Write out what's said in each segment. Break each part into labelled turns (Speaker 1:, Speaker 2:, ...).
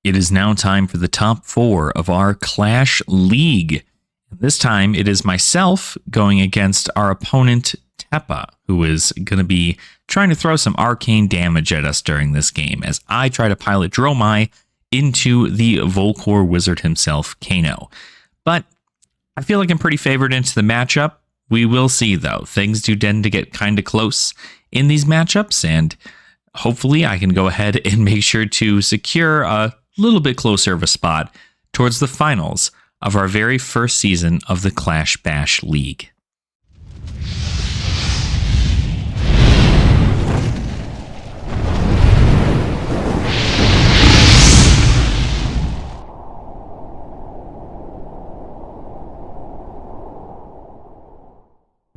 Speaker 1: It is now time for the top 4 of our Clash League. This time it is myself going against our opponent Tepa, who is going to be trying to throw some arcane damage at us during this game as I try to pilot Dromai into the Volcor wizard himself, Kano. But I feel like I'm pretty favored into the matchup. We will see, though. Things do tend to get kind of close in these matchups, and hopefully I can go ahead and make sure to secure a little bit closer of a spot towards the finals of our very first season of the Clash Bash League.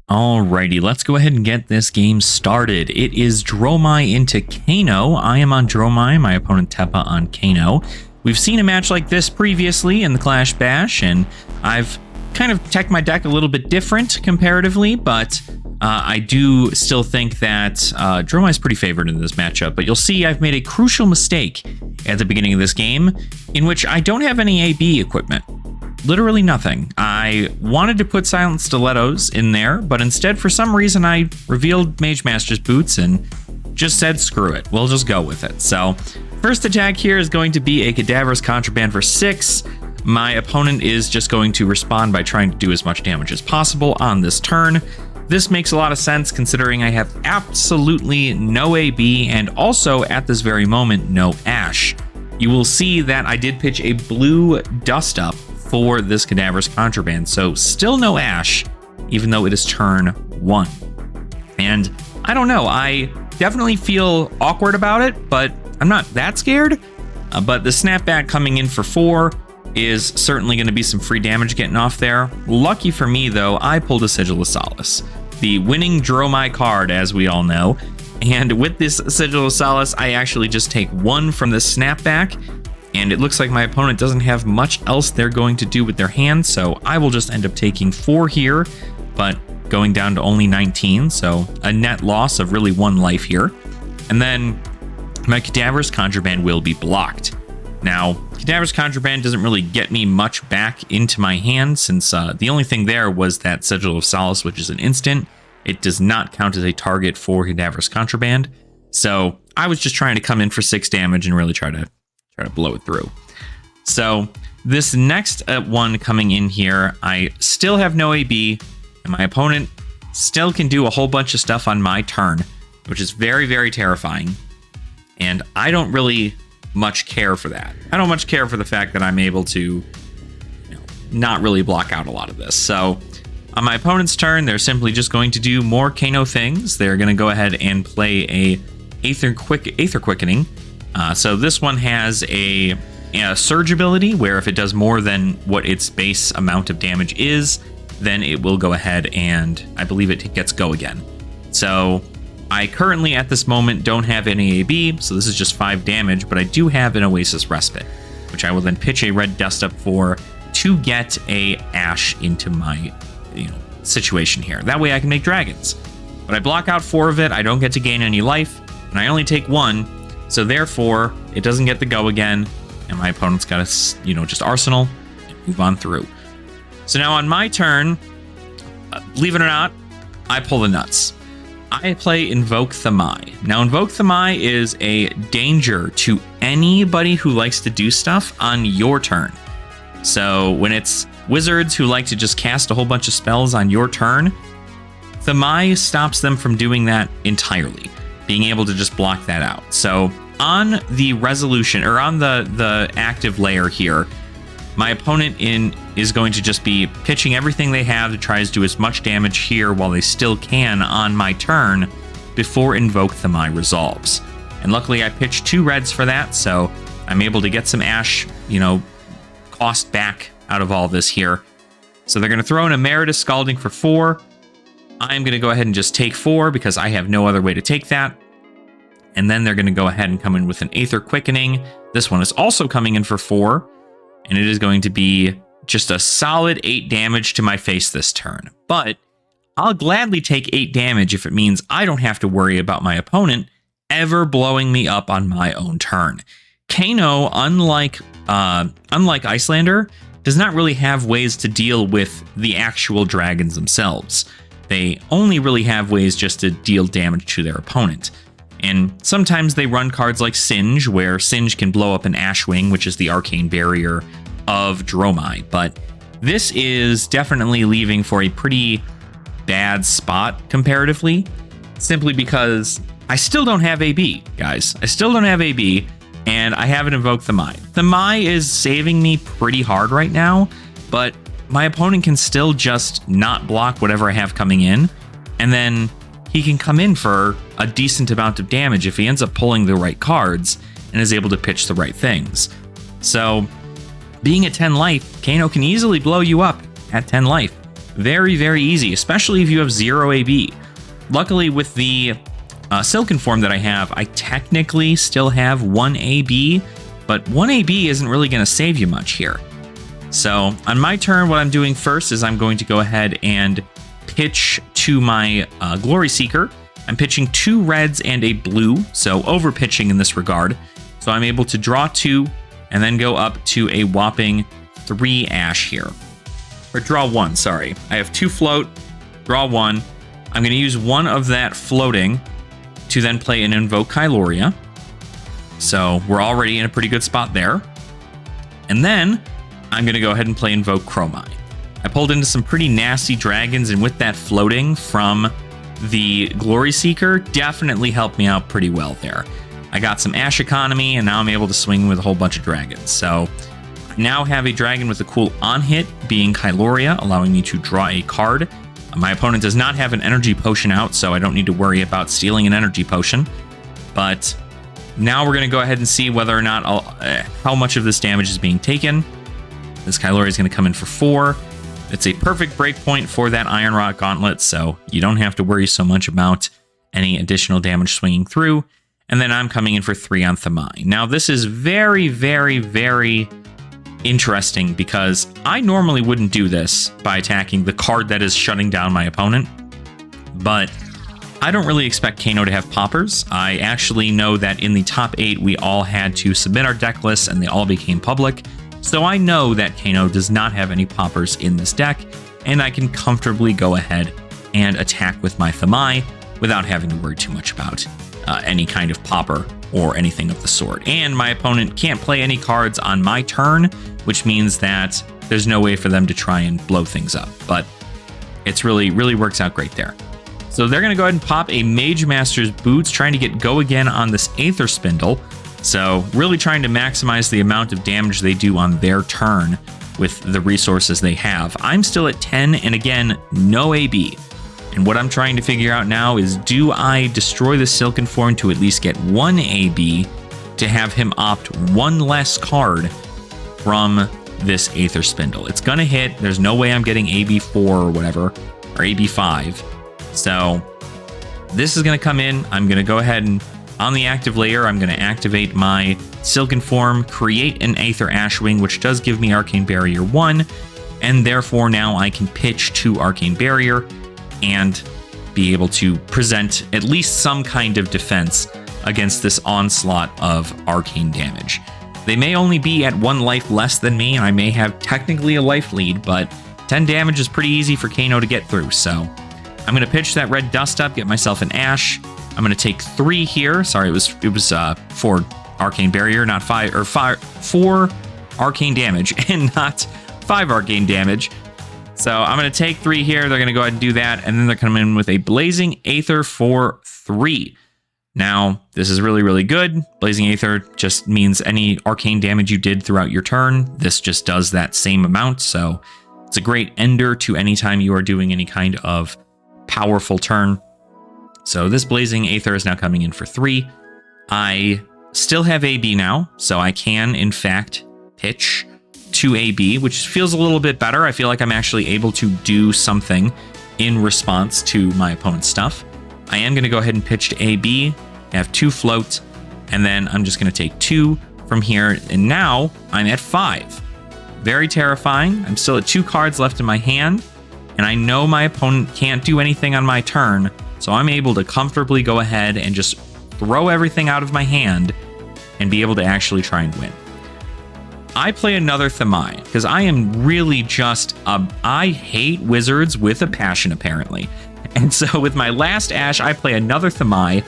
Speaker 1: Alrighty, let's go ahead and get this game started. It is Dromai into Kano. I am on Dromai, my opponent Tepa on Kano. We've seen a match like this previously in the Clash Bash, and I've kind of teched my deck a little bit different comparatively, but I do still think that Dromai is pretty favored in this matchup. But you'll see I've made a crucial mistake at the beginning of this game, in which I don't have any AB equipment. Literally nothing. I wanted to put Silent Stilettos in there, but instead, for some reason, I revealed Mage Master's boots and just said, screw it. We'll just go with it. So, first attack here is going to be a Cadaverous Contraband for 6. My opponent is just going to respond by trying to do as much damage as possible on this turn. This makes a lot of sense considering I have absolutely no AB and also, at this very moment, no Ash. You will see that I did pitch a blue Dust Up for this Cadaverous Contraband, so still no Ash, even though it is turn 1. And I don't know, I definitely feel awkward about it, but I'm not that scared. But the Snapback coming in for 4 is certainly going to be some free damage getting off there. Lucky for me, though, I pulled a Sigil of Solace, the winning Dromai card, as we all know. And with this Sigil of Solace, I actually just take 1 from the Snapback, and it looks like my opponent doesn't have much else they're going to do with their hand, so I will just end up taking 4 here, but going down to only 19, so a net loss of really 1 life here. And then my Cadaverous Contraband will be blocked. Now, Cadaverous Contraband doesn't really get me much back into my hand, since the only thing there was that Sigil of Solace, which is an instant. It does not count as a target for Cadaverous Contraband, so I was just trying to come in for 6 damage and really try to blow it through. So this next one coming in here, I still have no AB, and my opponent still can do a whole bunch of stuff on my turn, which is very, very terrifying. And I don't really much care for that. I don't much care for the fact that I'm able to not really block out a lot of this. So on my opponent's turn, they're simply just going to do more Kano things. They're going to go ahead and play a Aether Quickening. So this one has a surge ability where if it does more than what its base amount of damage is, then it will go ahead and I believe it gets go again. So I currently at this moment don't have any AB, so this is just 5 damage, but I do have an Oasis Respite, which I will then pitch a red Dust Up for to get a Ash into my situation here. That way I can make dragons. But I block out 4 of it, I don't get to gain any life, and I only take 1. So therefore, it doesn't get the go again, and my opponent's got to, just arsenal and move on through. So now on my turn, believe it or not, I pull the nuts. I play Invoke Thamai. Now, Invoke Thamai is a danger to anybody who likes to do stuff on your turn. So when it's wizards who like to just cast a whole bunch of spells on your turn, Thamai stops them from doing that entirely, being able to just block that out. So on the resolution, or on the active layer here, my opponent is going to just be pitching everything they have to try to do as much damage here while they still can on my turn before Invoke Thamai resolves. And luckily I pitched 2 reds for that, so I'm able to get some Ash, cost back out of all this here. So they're going to throw in Emeritus Scalding for 4. I'm going to go ahead and just take 4 because I have no other way to take that. And then they're going to go ahead and come in with an Aether Quickening. This one is also coming in for 4. And it is going to be just a solid 8 damage to my face this turn. But I'll gladly take 8 damage if it means I don't have to worry about my opponent ever blowing me up on my own turn. Kano, unlike Icelander, does not really have ways to deal with the actual dragons themselves. They only really have ways just to deal damage to their opponent. And sometimes they run cards like Singe, where Singe can blow up an Ashwing, which is the arcane barrier of Dromai. But this is definitely leaving for a pretty bad spot comparatively, simply because I still don't have AB, guys. I still don't have AB, and I haven't invoked Themai. Themai is saving me pretty hard right now, but my opponent can still just not block whatever I have coming in, and then he can come in for a decent amount of damage if he ends up pulling the right cards and is able to pitch the right things. So, being at 10 life, Kano can easily blow you up at 10 life. Very, very easy, especially if you have 0 AB. Luckily, with the Silken form that I have, I technically still have 1 AB, but 1 AB isn't really going to save you much here. So on my turn, what I'm doing first is I'm going to go ahead and pitch to my Glory Seeker. I'm pitching 2 reds and a blue, so over pitching in this regard. So I'm able to draw 2 and then go up to a whopping 3 Ash here. Or draw 1, sorry. I have 2 float, draw 1. I'm going to use 1 of that floating to then play an Invoke Kyloria. So we're already in a pretty good spot there. And then I'm going to go ahead and play Invoke Chromai. I pulled into some pretty nasty dragons, and with that floating from the Glory Seeker, definitely helped me out pretty well there. I got some Ash economy, and now I'm able to swing with a whole bunch of dragons. So I now have a dragon with a cool on-hit, being Kyloria, allowing me to draw a card. My opponent does not have an energy potion out, so I don't need to worry about stealing an energy potion. But now we're going to go ahead and see whether or not how much of this damage is being taken. This Kyloria is going to come in for 4. It's a perfect breakpoint for that Iron Rod Gauntlet, so you don't have to worry so much about any additional damage swinging through. And then I'm coming in for 3 on Themai. Now, this is very, very, very interesting because I normally wouldn't do this by attacking the card that is shutting down my opponent, but I don't really expect Kano to have poppers. I actually know that in the top 8 we all had to submit our deck lists and they all became public, so I know that Kano does not have any poppers in this deck, and I can comfortably go ahead and attack with my Themai without having to worry too much about any kind of popper or anything of the sort. And my opponent can't play any cards on my turn, which means that there's no way for them to try and blow things up. But it's really works out great there. So they're going to go ahead and pop a Mage Master's Boots, trying to get go again on this Aether Spindle. So really trying to maximize the amount of damage they do on their turn with the resources they have. I'm still at 10, and again, no AB. And what I'm trying to figure out now is, do I destroy the Silken form to at least get 1 AB to have him opt 1 less card from this Aether Spindle? It's going to hit. There's no way I'm getting AB4 or whatever, or AB5. So this is going to come in. I'm going to go ahead and, on the active layer, I'm going to activate my Silken form, create an Aether Ashwing, which does give me Arcane Barrier 1, and therefore now I can pitch to Arcane Barrier and be able to present at least some kind of defense against this onslaught of arcane damage. They may only be at 1 life less than me, and I may have technically a life lead, but 10 damage is pretty easy for Kano to get through, so I'm going to pitch that red dust up, get myself an Ash. I'm going to take 3 here. Sorry, it was 4 Arcane Barrier, not 5, or 4 Arcane damage, and not 5 Arcane damage. So I'm going to take 3 here. They're going to go ahead and do that, and then they're coming in with a Blazing Aether for 3. Now, this is really good. Blazing Aether just means any arcane damage you did throughout your turn, this just does that same amount, so it's a great ender to any time you are doing any kind of powerful turn. So this Blazing Aether is now coming in for 3. I still have AB now, so I can, in fact, pitch to AB, which feels a little bit better. I feel like I'm actually able to do something in response to my opponent's stuff. I am going to go ahead and pitch to AB. I have 2 floats, and then I'm just going to take 2 from here, and now I'm at 5. Very terrifying. I'm still at 2 cards left in my hand, and I know my opponent can't do anything on my turn, so I'm able to comfortably go ahead and just throw everything out of my hand and be able to actually try and win. I play another Dromai because I am really just, I hate wizards with a passion apparently. And so with my last Ash, I play another Dromai,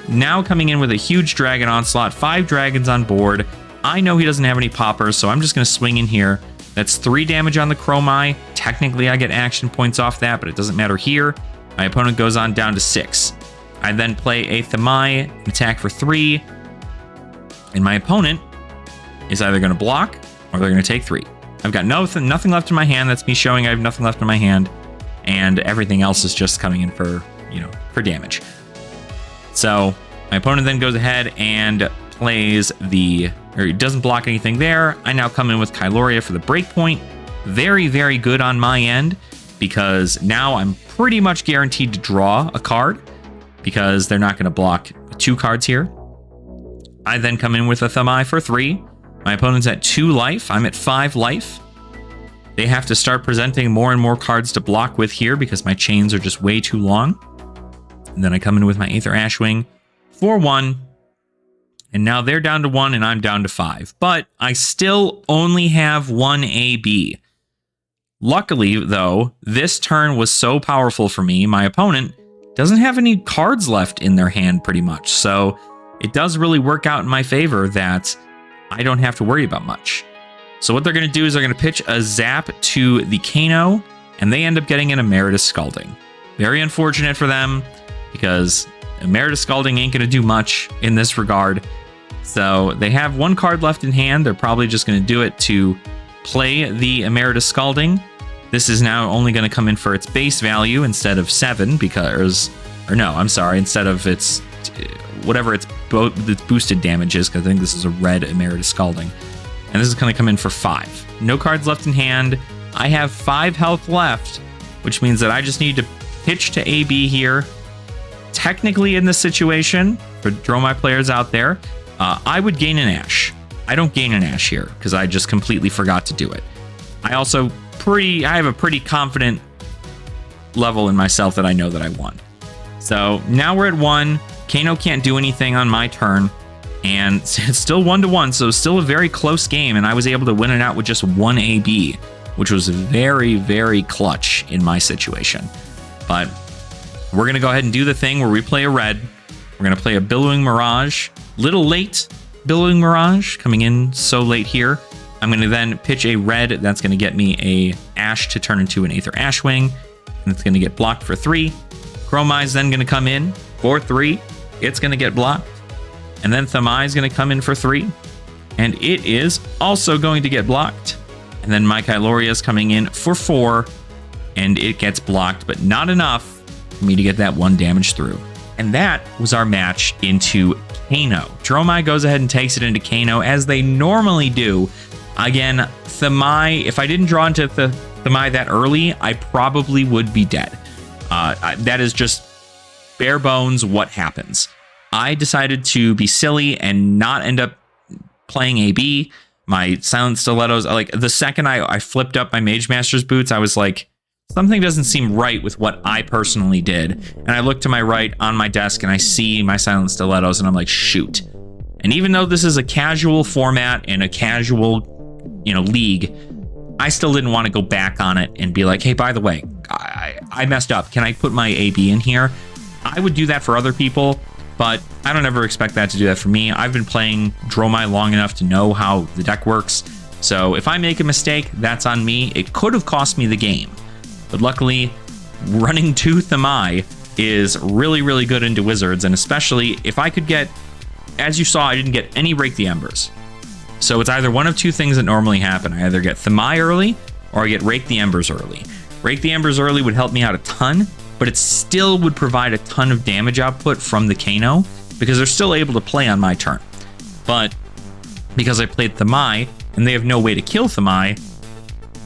Speaker 1: now coming in with a huge dragon onslaught, 5 dragons on board. I know he doesn't have any poppers, so I'm just going to swing in here. That's 3 damage on the Dromai. Technically, I get action points off that, but it doesn't matter here. My opponent goes on down to 6. I then play a Dromai, attack for 3, and my opponent is either going to block or they're going to take 3. I've got nothing left in my hand. That's me showing I have nothing left in my hand, and everything else is just coming in for, for damage. So my opponent then goes ahead and plays he doesn't block anything there. I now come in with Kyloria for the breakpoint. Very, very good on my end, because now I'm pretty much guaranteed to draw a card because they're not going to block 2 cards here. I then come in with a Dromai for 3. My opponent's at 2 life. I'm at 5 life. They have to start presenting more and more cards to block with here because my chains are just way too long. And then I come in with my Aether Ashwing for 1. And now they're down to 1 and I'm down to 5. But I still only have 1 AB. Luckily, though, this turn was so powerful for me, my opponent doesn't have any cards left in their hand pretty much. So it does really work out in my favor that I don't have to worry about much. So what they're going to do is they're going to pitch a zap to the Kano, and they end up getting an Emeritus Scalding. Very unfortunate for them, because Emeritus Scalding ain't going to do much in this regard. So they have 1 card left in hand. They're probably just going to do it to play the Emeritus Scalding. This is now only going to come in for its base value instead of 7, instead of its whatever its boosted damage is, because I think this is a red Emeritus Scalding. And this is going to come in for 5. No cards left in hand. I have 5 health left, which means that I just need to pitch to AB here. Technically, in this situation, for Dromai players out there, I would gain an Ash. I don't gain an Ash here because I just completely forgot to do it. I have a pretty confident level in myself that I know that I won. So now we're at 1. Kano can't do anything on my turn, and it's still 1-1, so still a very close game, and I was able to win it out with just 1 AB, which was very, very clutch in my situation. But we're going to go ahead and do the thing where we play a red. We're going to play a Billowing Mirage. Little late, Billowing Mirage, coming in so late here. I'm going to then pitch a red. That's going to get me a Ash to turn into an Aether Ashwing, and it's going to get blocked for 3. Dromai is then going to come in for 3. It's going to get blocked. And then Dromai is going to come in for 3. And it is also going to get blocked. And then my Kyloria is coming in for 4. And it gets blocked, but not enough for me to get that 1 damage through. And that was our match into Kano. Dromai goes ahead and takes it into Kano, as they normally do. Again, Dromai, if I didn't draw into Dromai that early, I probably would be dead. That is just bare bones what happens. I decided to be silly and not end up playing AB. My Silent Stilettos, like the second I flipped up my Mage Master's boots, I was like, something doesn't seem right with what I personally did. And I look to my right on my desk and I see my Silent Stilettos and I'm like, shoot. And even though this is a casual format and a casual, league, I still didn't want to go back on it and be like, hey, by the way, I messed up. Can I put my AB in here? I would do that for other people, but I don't ever expect that to do that for me. I've been playing Dromai long enough to know how the deck works. So if I make a mistake, that's on me. It could have cost me the game. But luckily, running 2 Dromai is really, really good into Wizards. And especially if I could get, as you saw, I didn't get any Rake the Embers. So it's either one of 2 things that normally happen. I either get Dromai early or I get Rake the Embers early. Rake the Embers early would help me out a ton, but it still would provide a ton of damage output from the Kano because they're still able to play on my turn. But because I played Dromai and they have no way to kill Dromai,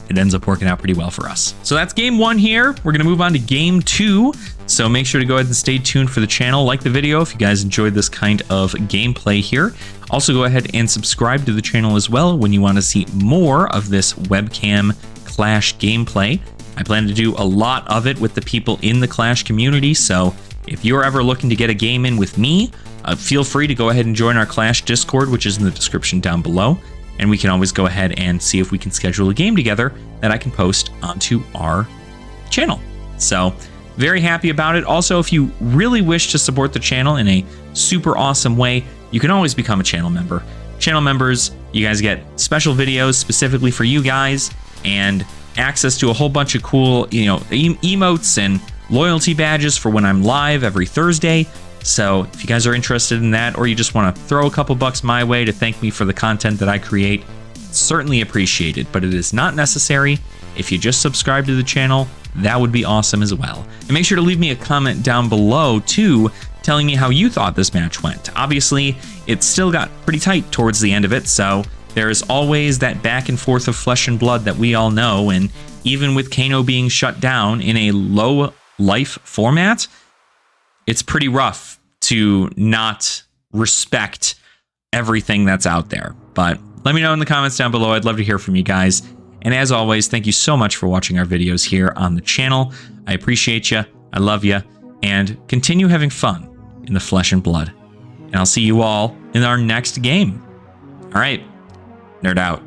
Speaker 1: it ends up working out pretty well for us. So that's game 1 here. We're going to move on to game 2. So make sure to go ahead and stay tuned for the channel. Like the video if you guys enjoyed this kind of gameplay here. Also go ahead and subscribe to the channel as well when you want to see more of this webcam Clash gameplay. I plan to do a lot of it with the people in the Clash community, so if you're ever looking to get a game in with me, feel free to go ahead and join our Clash Discord, which is in the description down below. And we can always go ahead and see if we can schedule a game together that I can post onto our channel. So very happy about it. Also, if you really wish to support the channel in a super awesome way, you can always become a channel member. Channel members, you guys get special videos specifically for you guys and access to a whole bunch of cool, emotes and loyalty badges for when I'm live every Thursday. So if you guys are interested in that, or you just want to throw a couple bucks my way to thank me for the content that I create, it's certainly appreciated, but it is not necessary. If you just subscribe to the channel, that would be awesome as well. And make sure to leave me a comment down below too, telling me how you thought this match went. Obviously, it still got pretty tight towards the end of it, so there's always that back and forth of flesh and blood that we all know, and even with Kano being shut down in a low life format, it's pretty rough to not respect everything that's out there. But let me know in the comments down below. I'd love to hear from you guys. And as always, thank you so much for watching our videos here on the channel. I appreciate you. I love you. And continue having fun in the flesh and blood. And I'll see you all in our next game. All right, nerd out.